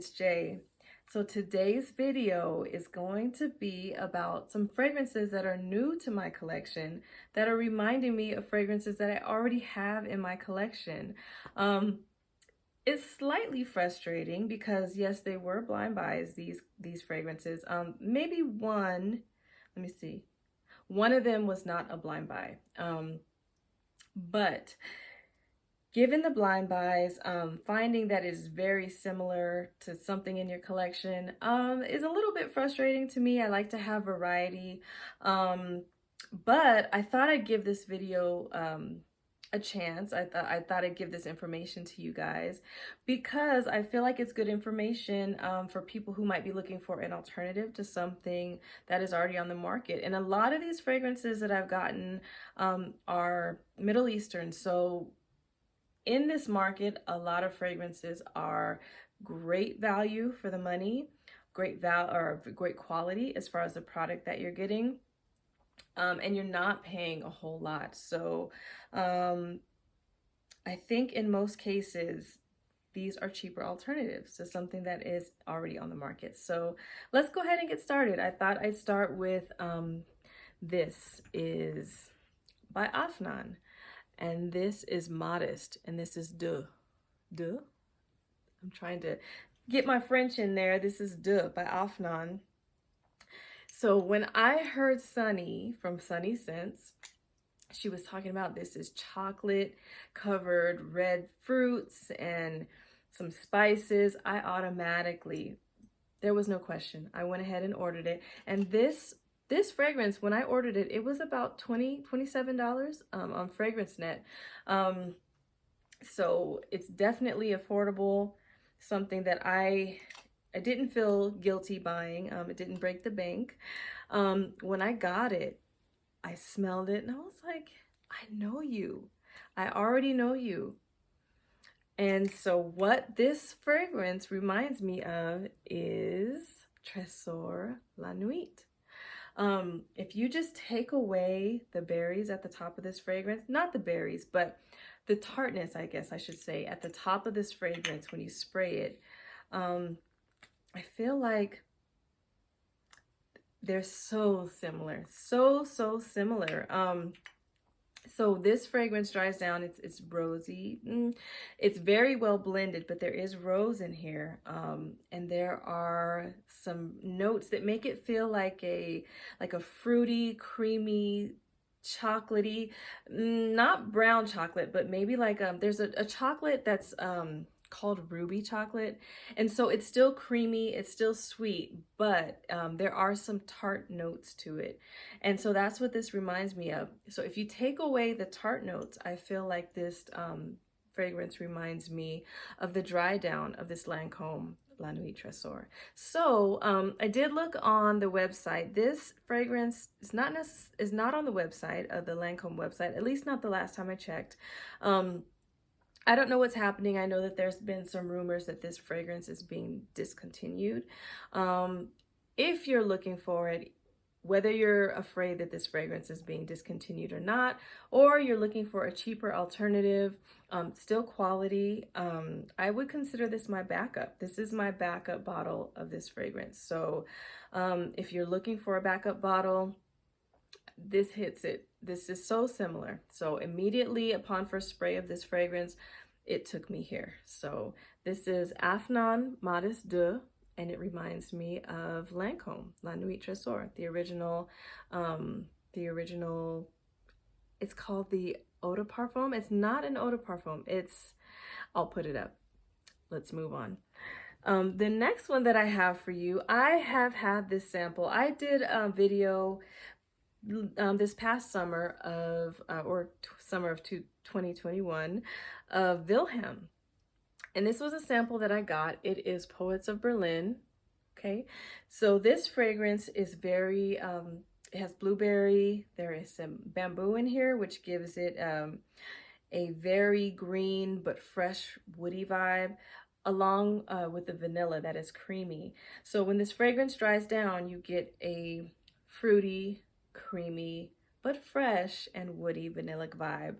it's Jay. So today's video is going to be about some fragrances that are new to my collection that are reminding me of fragrances that I already have in my collection. It's slightly frustrating because yes, they were blind buys, these fragrances. Maybe one, let me see. One of them was not a blind buy. But given the blind buys, finding that is very similar to something in your collection is a little bit frustrating to me. I like to have variety, but I thought I'd give this video a chance. I thought I'd give this information to you guys because I feel like it's good information for people who might be looking for an alternative to something that is already on the market. And a lot of these fragrances that I've gotten are Middle Eastern, so in this market, a lot of fragrances are great value for the money, great quality as far as the product that you're getting, and you're not paying a whole lot. So I think in most cases, these are cheaper alternatives to something that is already on the market. So let's go ahead and get started. I thought I'd start with this is by Afnan. And this is Modest, and this is Deux. Deux? I'm trying to get my French in there. This is Deux by Afnan. So when I heard Sunny from Sunny Scents, she was talking about this is chocolate covered red fruits and some spices. I automatically, there was no question. I went ahead and ordered it. And this fragrance, when I ordered it, it was about $27 on FragranceNet. So it's definitely affordable, something that I didn't feel guilty buying. It didn't break the bank. When I got it, I smelled it and I was like, I know you. I already know you. And so what this fragrance reminds me of is Tresor La Nuit. If you just take away the berries at the top of this fragrance, not the berries, but the tartness, I guess I should say, at the top of this fragrance when you spray it, I feel like they're so similar, so similar. So this fragrance dries down, it's rosy. It's very well blended, but there is rose in here. And there are some notes that make it feel like a fruity, creamy, chocolatey, not brown chocolate, but maybe like there's a chocolate that's called ruby chocolate, and so it's still creamy, it's still sweet, but there are some tart notes to it, and so that's what this reminds me of. So if you take away the tart notes, I feel like this fragrance reminds me of the dry down of this Lancôme La Nuit Tresor. So I did look on the website. This fragrance is not on the website of the Lancôme website, at least not the last time I checked. I don't know what's happening. I know that there's been some rumors that this fragrance is being discontinued. If you're looking for it, whether you're afraid that this fragrance is being discontinued or not, or you're looking for a cheaper alternative, still quality, I would consider this my backup. This is my backup bottle of this fragrance. So if you're looking for a backup bottle, this hits it. This is so similar. So immediately upon first spray of this fragrance, it took me here. So this is Afnan Modest Deux, and it reminds me of Lancôme La Nuit Tresor, the original, it's called the Eau de Parfum. It's not an Eau de Parfum. I'll put it up. Let's move on. The next one that I have for you, I have had this sample. I did a video this past summer summer of 2021 of Vilhelm, and this was a sample that I got. It is Poets of Berlin. Okay, so this fragrance is very it has blueberry, there is some bamboo in here, which gives it a very green but fresh woody vibe, along with the vanilla that is creamy. So when this fragrance dries down, you get a fruity, creamy, but fresh and woody vanillic vibe.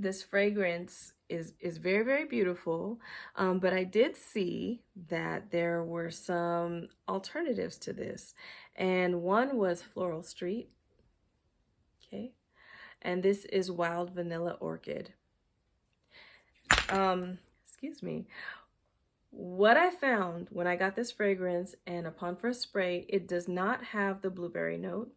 This fragrance is very, very beautiful, but I did see that there were some alternatives to this, and one was Floral Street, okay, and this is Wild Vanilla Orchid. Excuse me. What I found when I got this fragrance and upon first spray, it does not have the blueberry note,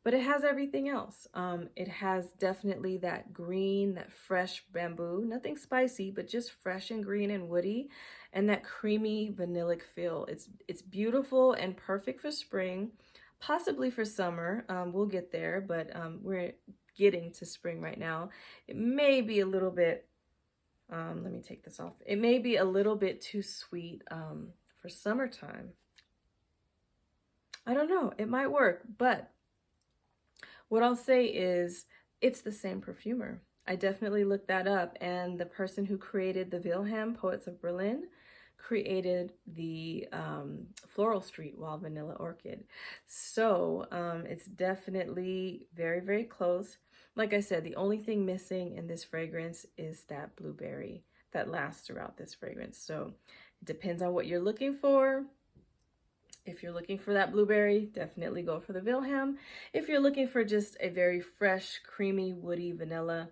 but it has everything else. It has definitely that green, that fresh bamboo, nothing spicy, but just fresh and green and woody, and that creamy vanillic feel. It's beautiful and perfect for spring, possibly for summer. We'll get there, but we're getting to spring right now. It may be a little bit, let me take this off. It may be a little bit too sweet for summertime. I don't know, it might work, but what I'll say is it's the same perfumer. I definitely looked that up, and the person who created the Wilhelm Poets of Berlin created the Floral Street Wild Vanilla Orchid. So it's definitely very, very close. Like I said, the only thing missing in this fragrance is that blueberry that lasts throughout this fragrance. So it depends on what you're looking for. If you're looking for that blueberry, definitely go for the Wilhelm. If you're looking for just a very fresh, creamy, woody vanilla,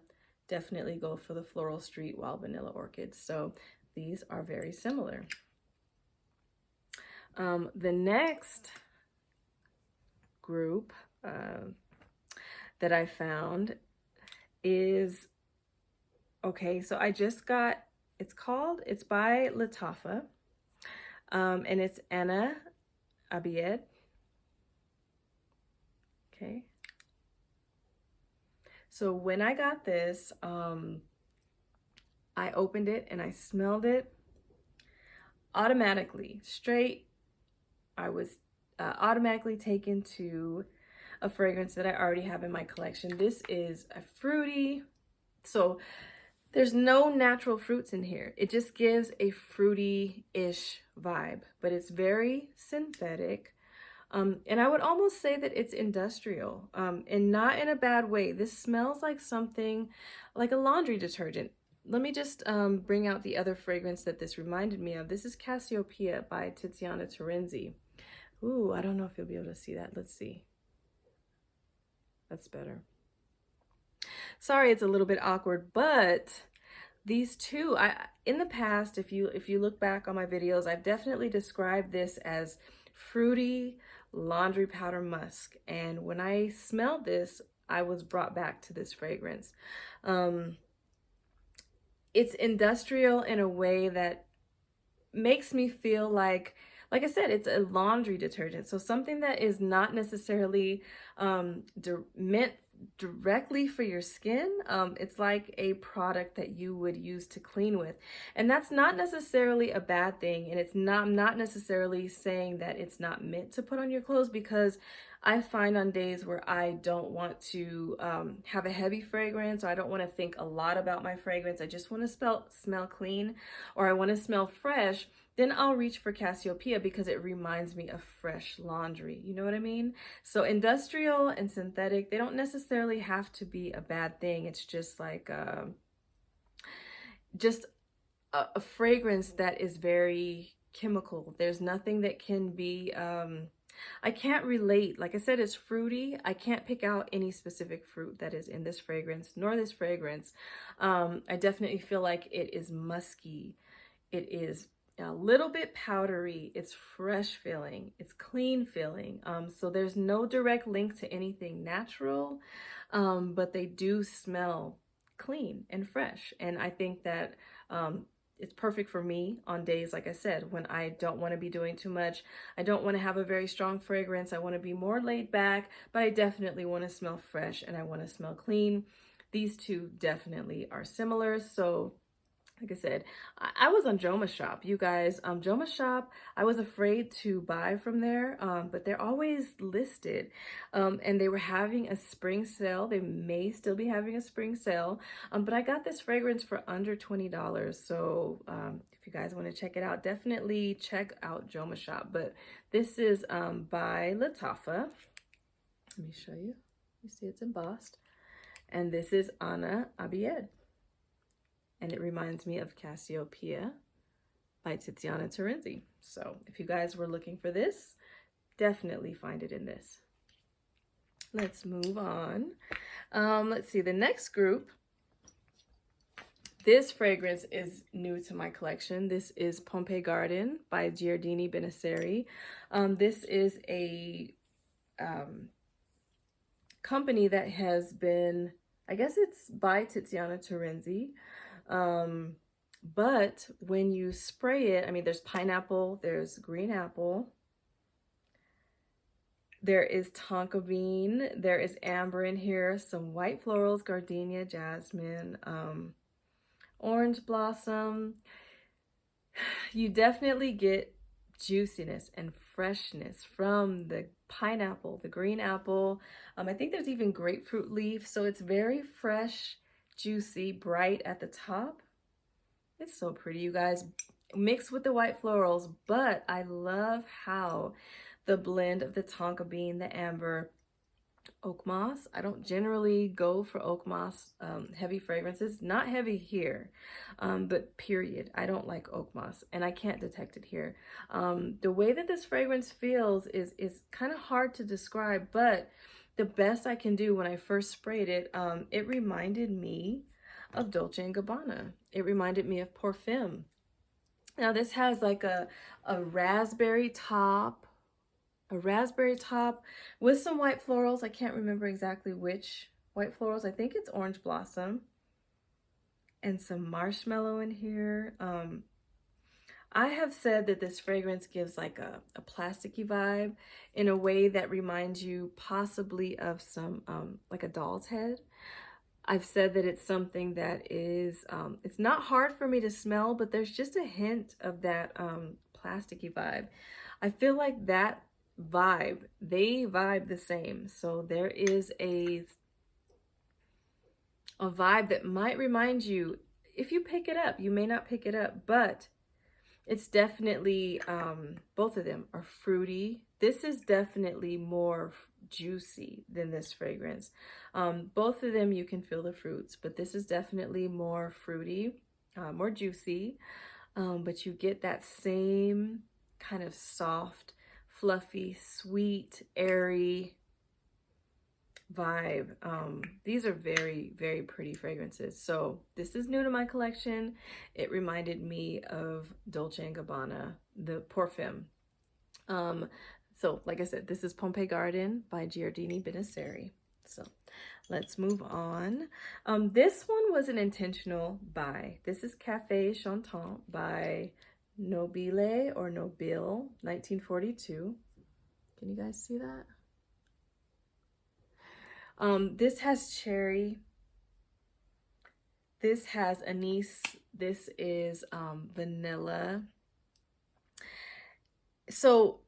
definitely go for the Floral Street Wild Vanilla Orchid. So these are very similar. The next group that I found is, okay, so I just got, it's by Lattafa, and it's Anna Abiyedh. Okay. So when I got this, I opened it and I smelled it automatically. Straight, I was automatically taken to a fragrance that I already have in my collection. This is a fruity, so there's no natural fruits in here. It just gives a fruity-ish vibe, but it's very synthetic. And I would almost say that it's industrial, and not in a bad way. This smells like something like a laundry detergent. Let me just bring out the other fragrance that this reminded me of. This is Cassiopea by Tiziana Terenzi. Ooh, I don't know if you'll be able to see that. Let's see. That's better. Sorry, it's a little bit awkward, but these two, in the past, if you look back on my videos, I've definitely described this as fruity laundry powder musk. And when I smelled this, I was brought back to this fragrance. It's industrial in a way that makes me feel like I said, it's a laundry detergent. So something that is not necessarily meant directly for your skin. It's like a product that you would use to clean with. And that's not necessarily a bad thing. And it's not necessarily saying that it's not meant to put on your clothes, because I find on days where I don't want to have a heavy fragrance, or I don't want to think a lot about my fragrance, I just want to smell clean, or I want to smell fresh, then I'll reach for Cassiopea because it reminds me of fresh laundry. You know what I mean? So industrial and synthetic, they don't necessarily have to be a bad thing. It's just like a fragrance that is very chemical. There's nothing that can be, I can't relate. Like I said, it's fruity. I can't pick out any specific fruit that is in this fragrance, nor this fragrance. I definitely feel like it is musky. It is a little bit powdery. It's fresh feeling. It's clean feeling. So there's no direct link to anything natural, but they do smell clean and fresh. And I think that it's perfect for me on days, like I said, when I don't want to be doing too much. I don't want to have a very strong fragrance. I want to be more laid back, but I definitely want to smell fresh and I want to smell clean. These two definitely are similar. So like I said, I was on Joma Shop, you guys. Joma Shop, I was afraid to buy from there, but they're always listed. And they were having a spring sale. They may still be having a spring sale. But I got this fragrance for under $20. So if you guys want to check it out, definitely check out Joma Shop. But this is by Lattafa. Let me show you. You see it's embossed. And this is Anna Abiyedh. and it reminds me of Cassiopea by Tiziana Terenzi. So if you guys were looking for this, definitely find it in this. Let's move on. Let's see, the next group. This fragrance is new to my collection. This is Pompei Garden by Giardino Benessere. This is a company that has been, I guess it's by Tiziana Terenzi. But when you spray it, I mean, there's pineapple, there's green apple, there is tonka bean, there is amber in here, some white florals, gardenia, jasmine, orange blossom. You definitely get juiciness and freshness from the pineapple, the green apple. I think there's even grapefruit leaf. So it's very fresh, juicy, bright at the top. It's so pretty, you guys, mixed with the white florals. But I love how the blend of the tonka bean, the amber, oak moss. I don't generally go for oak moss heavy fragrances. Not heavy here, but period. I don't like oak moss, and I can't detect it here. The way that this fragrance feels is kind of hard to describe, but the best I can do when I first sprayed it, it reminded me of Dolce & Gabbana. It reminded me of Perfume. Now this has like a raspberry top, with some white florals. I can't remember exactly which white florals. I think it's orange blossom and some marshmallow in here. I have said that this fragrance gives like a plasticky vibe in a way that reminds you possibly of some like a doll's head. I've said that it's something that is, it's not hard for me to smell, but there's just a hint of that plasticky vibe. I feel like that vibe, they vibe the same. So there is a vibe that might remind you, if you pick it up, you may not pick it up, but it's definitely, both of them are fruity. This is definitely more juicy than this fragrance. Both of them, you can feel the fruits, but this is definitely more fruity, more juicy, but you get that same kind of soft, fluffy, sweet, airy vibe. These are very, very pretty fragrances. So this is new to my collection. It reminded me of Dolce & Gabbana, the Perfume. So like I said, this is Pompei Garden by Giardino Benessere. So let's move on. This one was an intentional buy. This is Café Chantant by Nobile or Nobile, 1942. Can you guys see that? This has cherry. This has anise. This is vanilla. So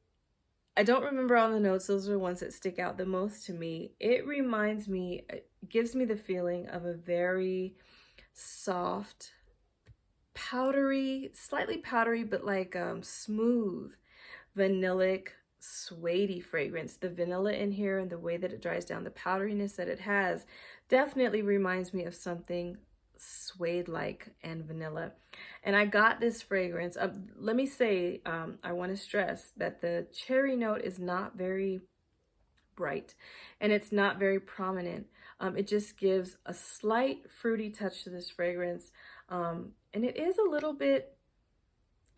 I don't remember all the notes. Those are the ones that stick out the most to me. It reminds me, it gives me the feeling of a very soft, powdery, slightly powdery, but like smooth, vanillic, suede fragrance. The vanilla in here and the way that it dries down, the powderiness that it has, definitely reminds me of something suede-like and vanilla. And I got this fragrance. Let me say, I want to stress that the cherry note is not very bright and it's not very prominent. It just gives a slight fruity touch to this fragrance. And it is a little bit,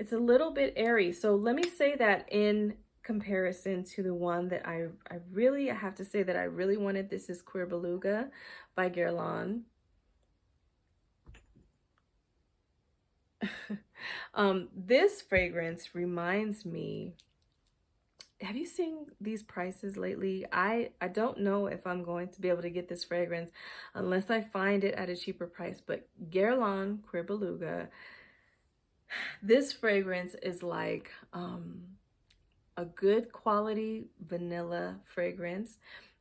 it's a little bit airy. So let me say that in comparison to the one that I have to say that I really wanted. This is Cuir Beluga by Guerlain. This fragrance reminds me, have you seen these prices lately? I don't know if I'm going to be able to get this fragrance unless I find it at a cheaper price, but Guerlain Cuir Beluga, this fragrance is like a good quality vanilla fragrance,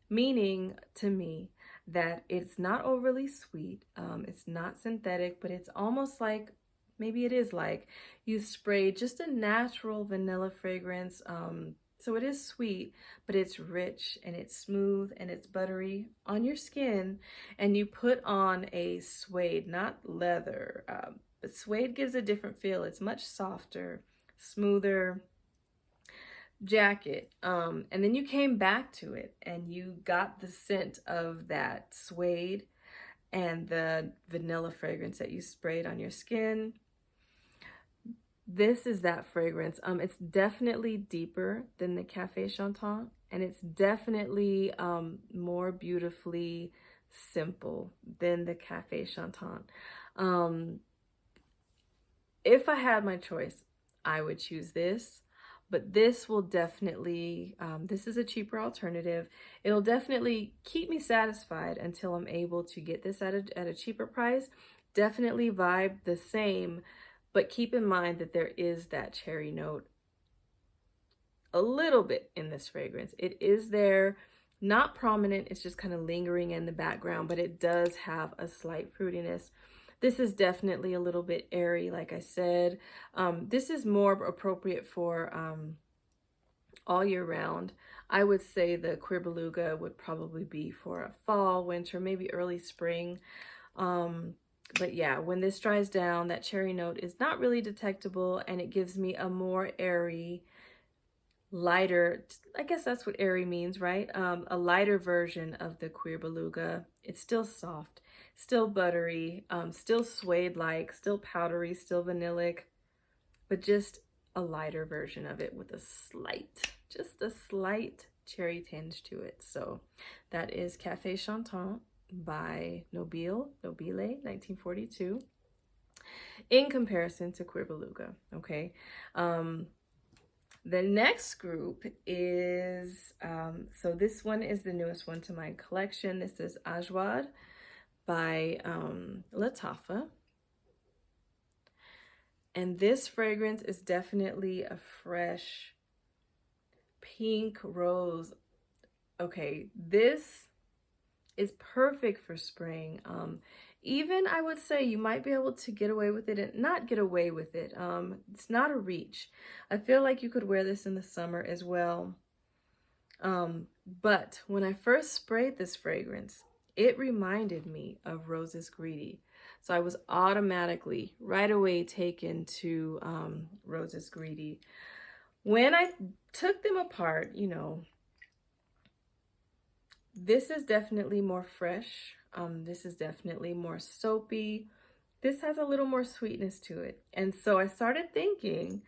meaning to me that it's not overly sweet, it's not synthetic, but it's almost like, maybe it is like you sprayed just a natural vanilla fragrance So it is sweet, but it's rich and it's smooth and it's buttery on your skin. And you put on a suede, not leather, but suede gives a different feel. It's much softer, smoother jacket. And then you came back to it and you got the scent of that suede and the vanilla fragrance that you sprayed on your skin. This is that fragrance. It's definitely deeper than the Cafe Chantant, and it's definitely more beautifully simple than the Cafe Chantant. If I had my choice, I would choose this, but this will definitely, this is a cheaper alternative. It'll definitely keep me satisfied until I'm able to get this at a cheaper price. Definitely vibe the same, but keep in mind that there is that cherry note a little bit in this fragrance. It is there, not prominent, it's just kind of lingering in the background, but it does have a slight fruitiness. This is definitely a little bit airy, like I said. This is more appropriate for all year round. I would say the Cuir Beluga would probably be for a fall, winter, maybe early spring. But yeah, when this dries down, that cherry note is not really detectable, and it gives me a more airy, lighter, I guess that's what airy means, right? A lighter version of the Cuir Beluga. It's still soft, still buttery, still suede-like, still powdery, still vanillic, but just a lighter version of it with a slight, just a slight cherry tinge to it. So that is Cafe Chantant by Nobile, 1942, in comparison to Cuir Beluga, okay? The next group is, so this one is the newest one to my collection. This is Ajwad by Lattafa. And this fragrance is definitely a fresh pink rose. Okay, this is perfect for spring. Even I would say you might be able to get away with it and not get away with it. It's not a reach. I feel like you could wear this in the summer as well. But when I first sprayed this fragrance, it reminded me of Roses Greedy. So I was automatically right away taken to Roses Greedy. When I took them apart, you know, this is definitely more fresh. This is definitely more soapy. This has a little more sweetness to it. And so I started thinking,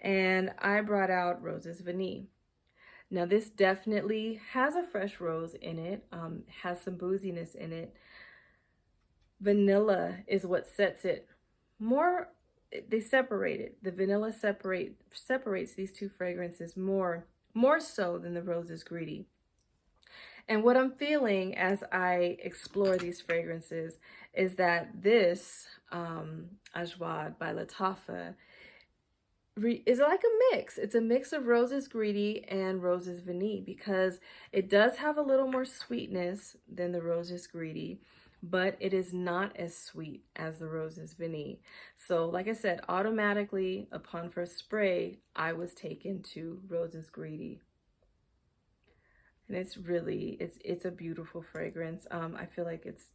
and I brought out Roses Vanille. Now this definitely has a fresh rose in it, has some booziness in it. Vanilla is what sets it more, they separate it. The vanilla separates these two fragrances more so than the Roses Greedy. And what I'm feeling as I explore these fragrances is that this Ajwad by Lattafa is like a mix. It's a mix of Roses Greedy and Roses Vanille, because it does have a little more sweetness than the Roses Greedy, but it is not as sweet as the Roses Vanille. So like I said, automatically upon first spray, I was taken to Roses Greedy. And it's really, it's a beautiful fragrance. I feel like it's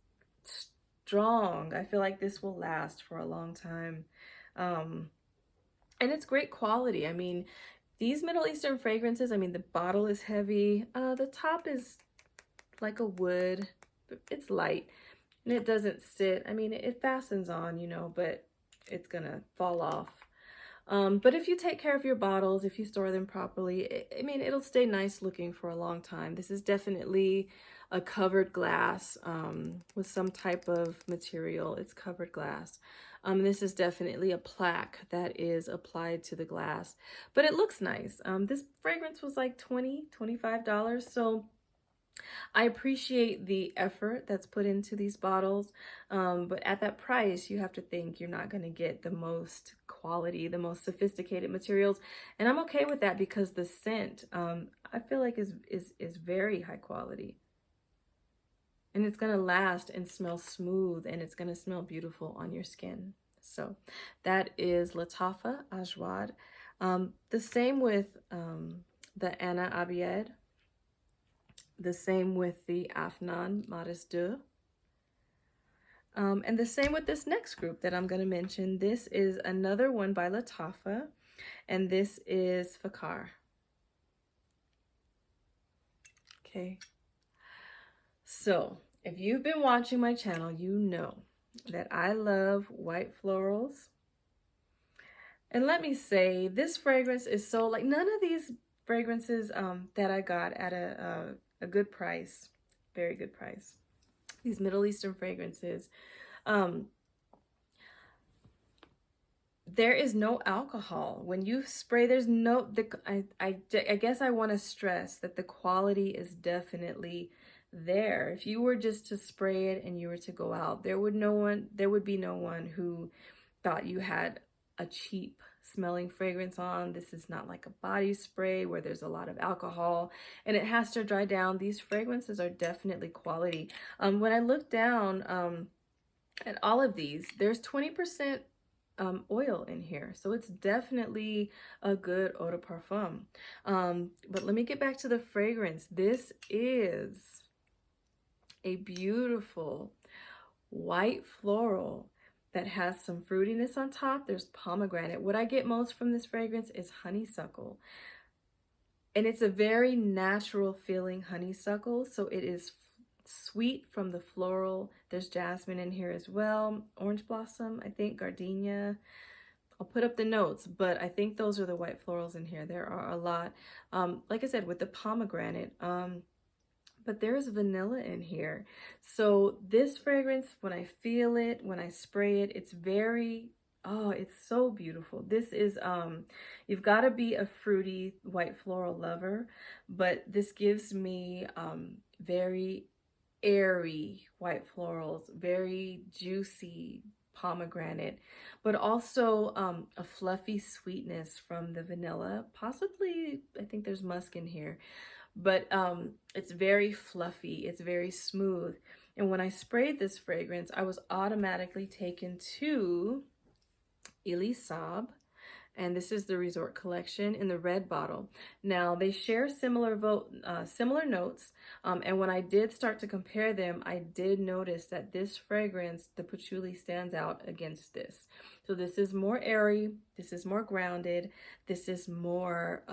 strong. I feel like this will last for a long time. And it's great quality. I mean, these Middle Eastern fragrances, I mean, the bottle is heavy. The top is like a wood, but it's light. And it doesn't sit. I mean, it fastens on, you know, but it's gonna fall off. But if you take care of your bottles, if you store them properly, I mean, it'll stay nice looking for a long time. This is definitely a covered glass with some type of material. It's covered glass. This is definitely a plaque that is applied to the glass, but it looks nice. This fragrance was like $25. So I appreciate the effort that's put into these bottles, but at that price, you have to think you're not going to get the most quality, the most sophisticated materials, and I'm okay with that because the scent, I feel like is very high quality, and it's going to last and smell smooth, and it's going to smell beautiful on your skin. So that is Lattafa Ajwad. The same with the Anna Abiyedh. The same with the Afnan Modest Deux. And the same with this next group that I'm going to mention. This is another one by Lattafa, and this is Fakhar. Okay. So, if you've been watching my channel, you know that I love white florals. And let me say, this fragrance is so, like, none of these fragrances that I got at a good price, very good price. These Middle Eastern fragrances, there is no alcohol when you spray. There's no, I guess I want to stress that the quality is definitely there. If you were just to spray it and you were to go out, there would be no one who thought you had a cheap smelling fragrance on. This is not like a body spray where there's a lot of alcohol and it has to dry down. These fragrances are definitely quality. When I look down at all of these, there's 20% oil in here, so it's definitely a good eau de parfum. But let me get back to the fragrance. This is a beautiful white floral that has some fruitiness on top. There's pomegranate. What I get most from this fragrance is honeysuckle. And it's a very natural feeling honeysuckle. So it is sweet from the floral. There's jasmine in here as well. Orange blossom, I think, gardenia. I'll put up the notes, but I think those are the white florals in here. There are a lot. Like I said, with the pomegranate, but there's vanilla in here. So this fragrance, when I feel it, when I spray it, it's very, oh, it's so beautiful. This is, you've got to be a fruity white floral lover, but this gives me very airy white florals, very juicy pomegranate, but also a fluffy sweetness from the vanilla. Possibly, I think there's musk in here. But it's very fluffy, it's very smooth. And when I sprayed this fragrance, I was automatically taken to Elie, and this is the Resort Collection in the red bottle. Now, they share similar notes, and when I did start to compare them, I did notice that this fragrance, the patchouli, stands out against this. So this is more airy, this is more grounded, this is more...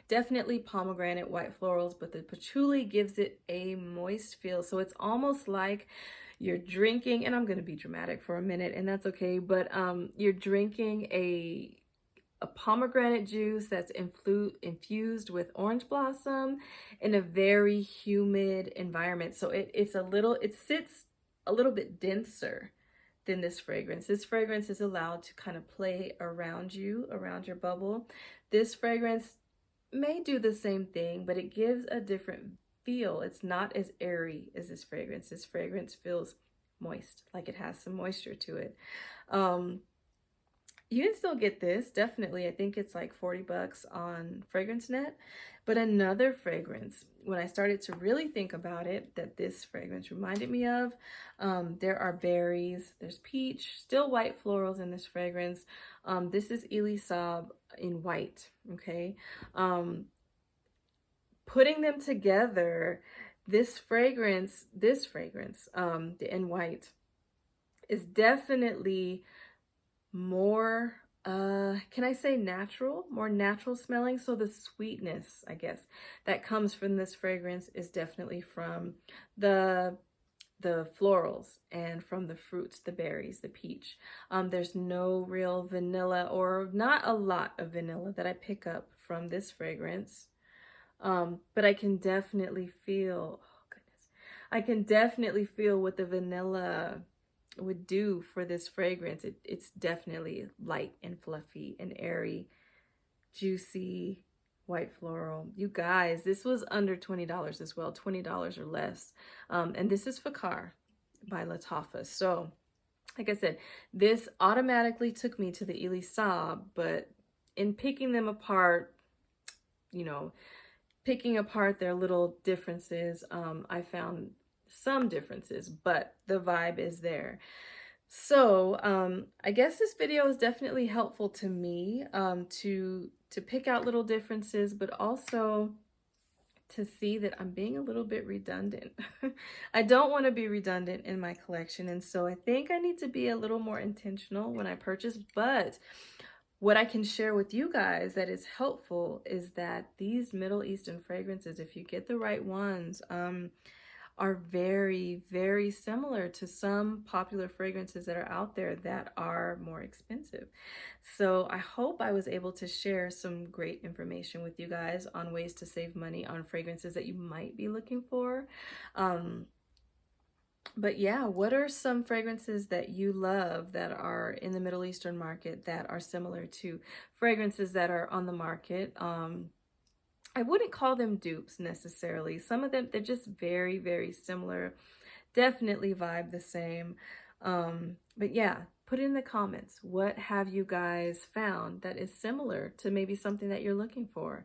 definitely pomegranate white florals, but the patchouli gives it a moist feel. So it's almost like you're drinking, and I'm going to be dramatic for a minute, and that's okay, but you're drinking a pomegranate juice that's infused with orange blossom in a very humid environment. So it sits a little bit denser than this fragrance. This fragrance is allowed to kind of play around you, around your bubble. This fragrance may do the same thing, but it gives a different feel. It's not as airy as this fragrance. This fragrance feels moist, like it has some moisture to it. You can still get this, definitely. I think it's like 40 bucks on FragranceNet. But another fragrance, when I started to really think about it, that this fragrance reminded me of, there are berries, there's peach, still white florals in this fragrance. This is Elie in white, okay? Putting them together, this fragrance, in white, is definitely more, can I say natural? More natural smelling. So the sweetness, I guess, that comes from this fragrance is definitely from the florals and from the fruits, the berries, the peach. There's no real vanilla, or not a lot of vanilla that I pick up from this fragrance. But I can definitely feel, oh goodness, I can definitely feel what the vanilla would do for this fragrance. It's definitely light and fluffy and airy, juicy, white floral. You guys, this was under $20 as well, $20 or less. And this is Fakhar by Lattafa. So, like I said, this automatically took me to the Elie, but in picking them apart, you know, picking apart their little differences, I found some differences, but the vibe is there. So, I guess this video is definitely helpful to me, to pick out little differences, but also to see that I'm being a little bit redundant. I don't want to be redundant in my collection, and so I think I need to be a little more intentional when I purchase. But what I can share with you guys that is helpful is that these Middle Eastern fragrances, if you get the right ones, are very, very similar to some popular fragrances that are out there that are more expensive. So I hope I was able to share some great information with you guys on ways to save money on fragrances that you might be looking for. But yeah, what are some fragrances that you love that are in the Middle Eastern market that are similar to fragrances that are on the market? I wouldn't call them dupes necessarily. Some of them, they're just very, very similar. Definitely vibe the same. But yeah, put in the comments, what have you guys found that is similar to maybe something that you're looking for?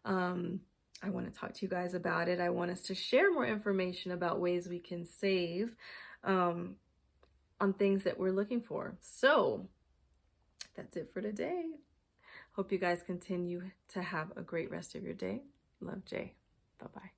I want to talk to you guys about it. I want us to share more information about ways we can save on things that we're looking for. So that's it for today. Hope you guys continue to have a great rest of your day. Love, Jay. Bye-bye.